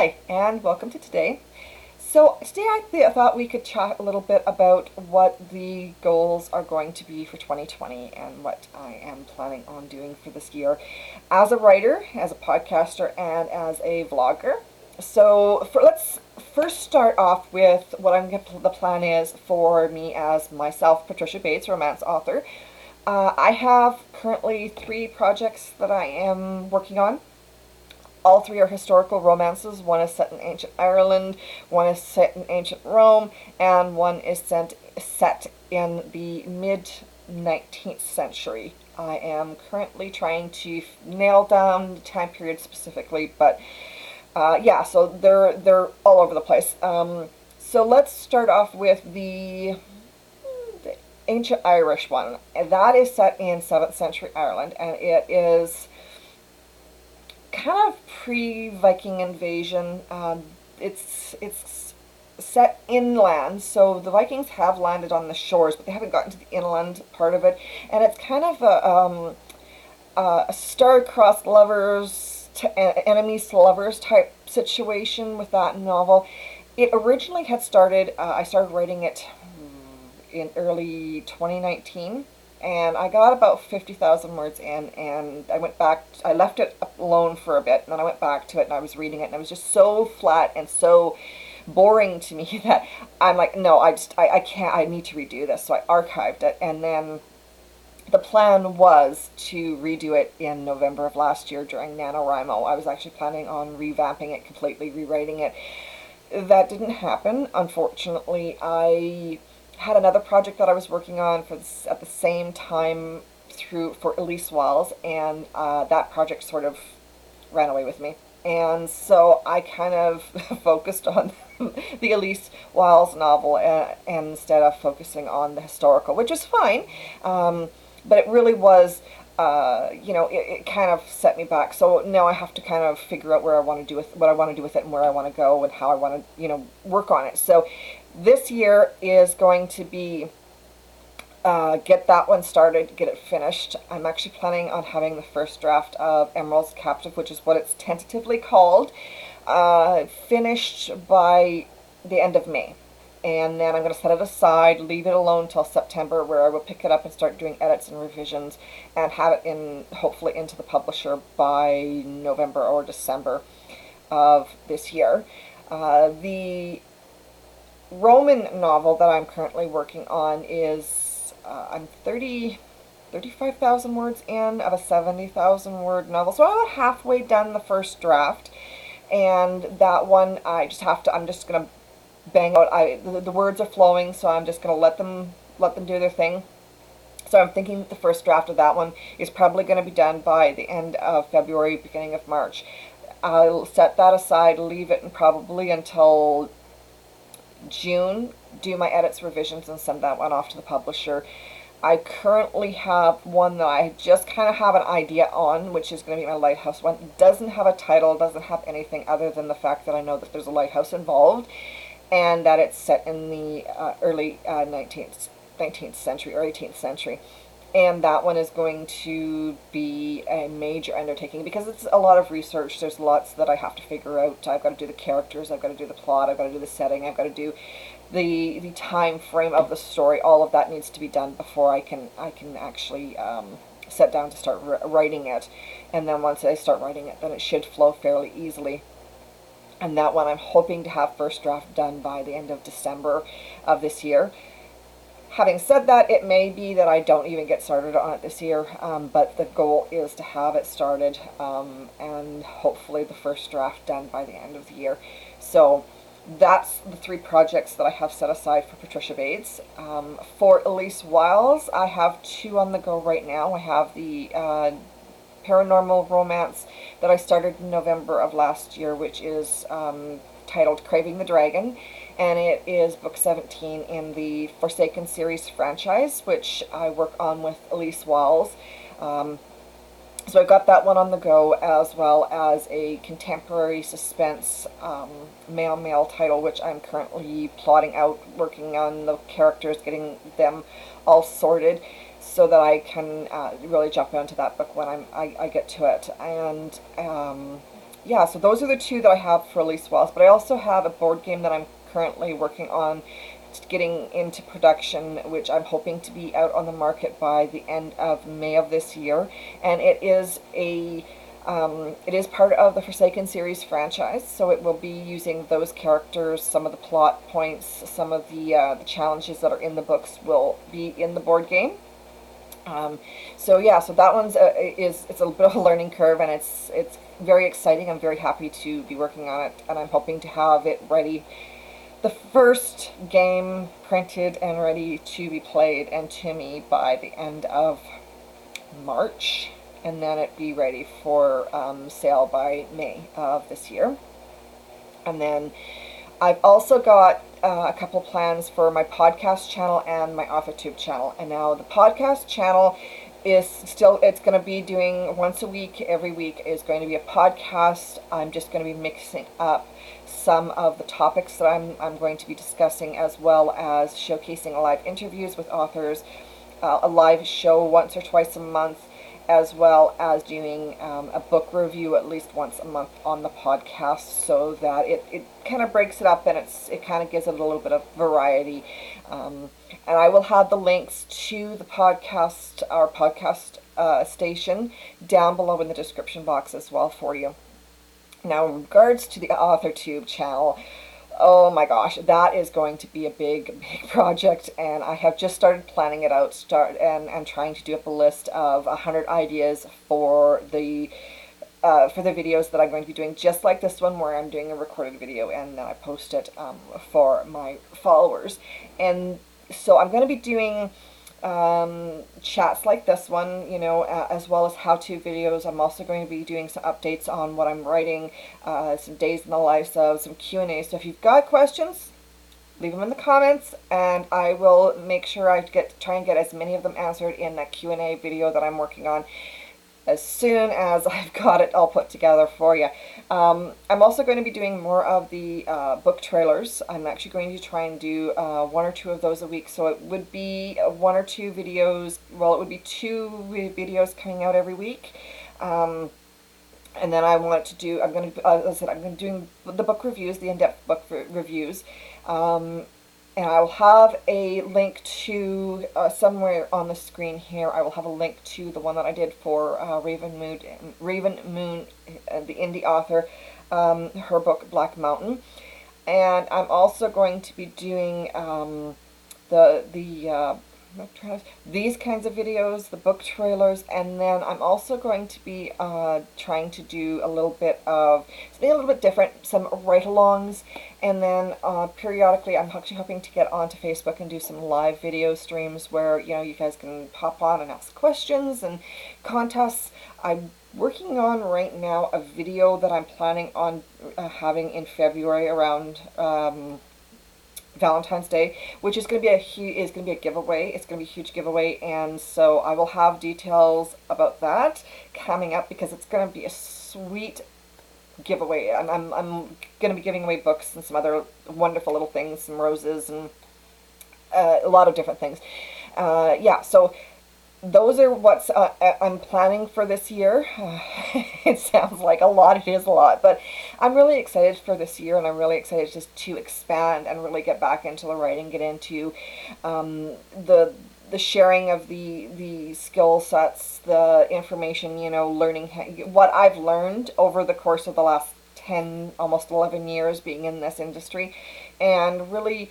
Hi, and welcome to today. So today I thought we could chat a little bit about what the goals are going to be for 2020 and what I am planning on doing for this year as a writer, as a podcaster, and as a vlogger. So let's first start off with what the plan is for me as myself, Patricia Bates, romance author. I have currently 3 projects that I am working on. All 3 are historical romances. One is set in ancient Ireland, one is set in ancient Rome, and one is set in the mid-19th century. I am currently trying to nail down the time period specifically, but yeah, so they're all over the place. So let's start off with the ancient Irish one. And that is set in 7th century Ireland, and it is kind of pre-Viking invasion. It's set inland, so the Vikings have landed on the shores, but they haven't gotten to the inland part of it. And it's kind of a star-crossed lovers to enemies to lovers type situation with that novel. It originally had started. I started writing it in early 2019. And I got about 50,000 words in, and I left it alone for a bit, and then I went back to it, and I was reading it, and it was just so flat and so boring to me that I'm like, no, I can't, I need to redo this. So I archived it, and then the plan was to redo it in November of last year during NaNoWriMo. I was actually planning on revamping it completely, rewriting it. That didn't happen, unfortunately. I had another project that I was working on at the same time for Elise Wells, and that project sort of ran away with me. And so I kind of focused on the Elise Wells novel instead of focusing on the historical, which is fine, but it really was, it kind of set me back. So now I have to kind of figure out what I want to do with it and where I want to go and how I want to, work on it. So this year is going to be get that one started, get it finished. I'm actually planning on having the first draft of Emerils Captive, which is what it's tentatively called, finished by the end of May. And then I'm going to set it aside, leave it alone till September, where I will pick it up and start doing edits and revisions and have it hopefully into the publisher by November or December of this year. The Roman novel that I'm currently working on is, I'm 35,000 words in of a 70,000 word novel. So I'm about halfway done the first draft. And that one, I'm just going to bang out. The words are flowing, so I'm just going to let them do their thing. So I'm thinking that the first draft of that one is probably going to be done by the end of February, beginning of March. I'll set that aside, leave it, and probably until June, do my edits, revisions, and send that one off to the publisher. I currently have one that I just kind of have an idea on, which is going to be my Lighthouse one. It doesn't have a title, doesn't have anything other than the fact that I know that there's a lighthouse involved and that it's set in the early 19th century or 18th century. And that one is going to be a major undertaking because it's a lot of research. There's lots that I have to figure out. I've got to do the characters, I've got to do the plot, I've got to do the setting, I've got to do the time frame of the story. All of that needs to be done before I can actually sit down to start writing it. And then once I start writing it, then it should flow fairly easily. And that one I'm hoping to have first draft done by the end of December of this year. Having said that, it may be that I don't even get started on it this year, but the goal is to have it started and hopefully the first draft done by the end of the year. So that's the 3 projects that I have set aside for Patricia Bates. For Elise Wells, I have 2 on the go right now. I have the paranormal romance that I started in November of last year, which is titled Craving the Dragon. And it is book 17 in the Forsaken series franchise, which I work on with Elise Wells. So I've got that one on the go, as well as a contemporary suspense male title, which I'm currently plotting out, working on the characters, getting them all sorted, so that I can really jump into that book when I get to it. And yeah, so those are the two that I have for Elise Wells, but I also have a board game that I'm currently working on getting into production, which I'm hoping to be out on the market by the end of May of this year. And it is part of the Forsaken series franchise, so it will be using those characters. Some of the plot points, some of the challenges that are in the books will be in the board game. So yeah, so that one's it's a bit of a learning curve, and it's very exciting. I'm very happy to be working on it, and I'm hoping to have it ready, the first game printed and ready to be played and to me by the end of March, and then it be ready for sale by May of this year. And then I've also got a couple plans for my podcast channel and my AuthorTube channel. And now the podcast channel is still, it's going to be doing once a week, every week is going to be a podcast. I'm just going to be mixing up some of the topics that I'm going to be discussing, as well as showcasing live interviews with authors, a live show once or twice a month, as well as doing a book review at least once a month on the podcast, so that it kind of breaks it up, and it kind of gives it a little bit of variety. And I will have the links to the podcast, our podcast station, down below in the description box as well for you. Now, in regards to the AuthorTube channel, oh my gosh, that is going to be a big project, and I have just started planning it out, and trying to do up a list of 100 ideas for the videos that I'm going to be doing, just like this one, where I'm doing a recorded video and then I post it for my followers. And so I'm going to be doing chats like this one, you know, as well as how-to videos. I'm also going to be doing some updates on what I'm writing, some days in the lives of, some Q&A. So if you've got questions, leave them in the comments, and I will make sure I try and get as many of them answered in that Q&A video that I'm working on as soon as I've got it all put together for you. I'm also going to be doing more of the book trailers. I'm actually going to try and do 1 or 2 of those a week, so it would be 1 or 2 videos, well, it would be 2 videos coming out every week. And then I want to do, I'm going to, as I said, I'm going to do the book reviews, the in-depth book reviews. And I will have a link to, somewhere on the screen here, I will have a link to the one that I did for Raven Moon, the indie author, her book Black Mountain. And I'm also going to be doing these kinds of videos, the book trailers, and then I'm also going to be trying to do a little bit of something a little bit different, some ride-alongs, and then periodically I'm actually hoping to get onto Facebook and do some live video streams where, you know, you guys can pop on and ask questions and contests. I'm working on right now a video that I'm planning on having in February around Valentine's Day, which is going to be a giveaway. It's going to be a huge giveaway, and so I will have details about that coming up, because it's going to be a sweet giveaway. I'm going to be giving away books and some other wonderful little things, some roses and a lot of different things. Yeah, so those are what I'm planning for this year. It sounds like a lot, it is a lot, but I'm really excited for this year, and I'm really excited just to expand and really get back into the writing, get into the sharing of the skill sets, the information, you know, learning what I've learned over the course of the last 10, almost 11 years being in this industry, and really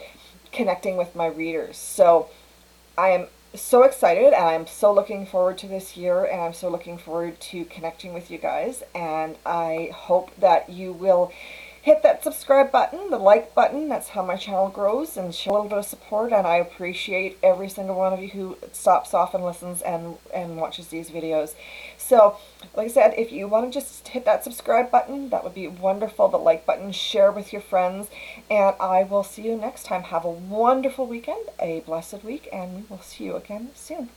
connecting with my readers. So I am so excited, and I'm so looking forward to this year, and I'm so looking forward to connecting with you guys, and I hope that you will hit that subscribe button, the like button. That's how my channel grows, and show a little bit of support, and I appreciate every single one of you who stops off and listens and watches these videos. So, like I said, if you want to just hit that subscribe button, that would be wonderful. The like button, share with your friends, and I will see you next time. Have a wonderful weekend, a blessed week, and we will see you again soon.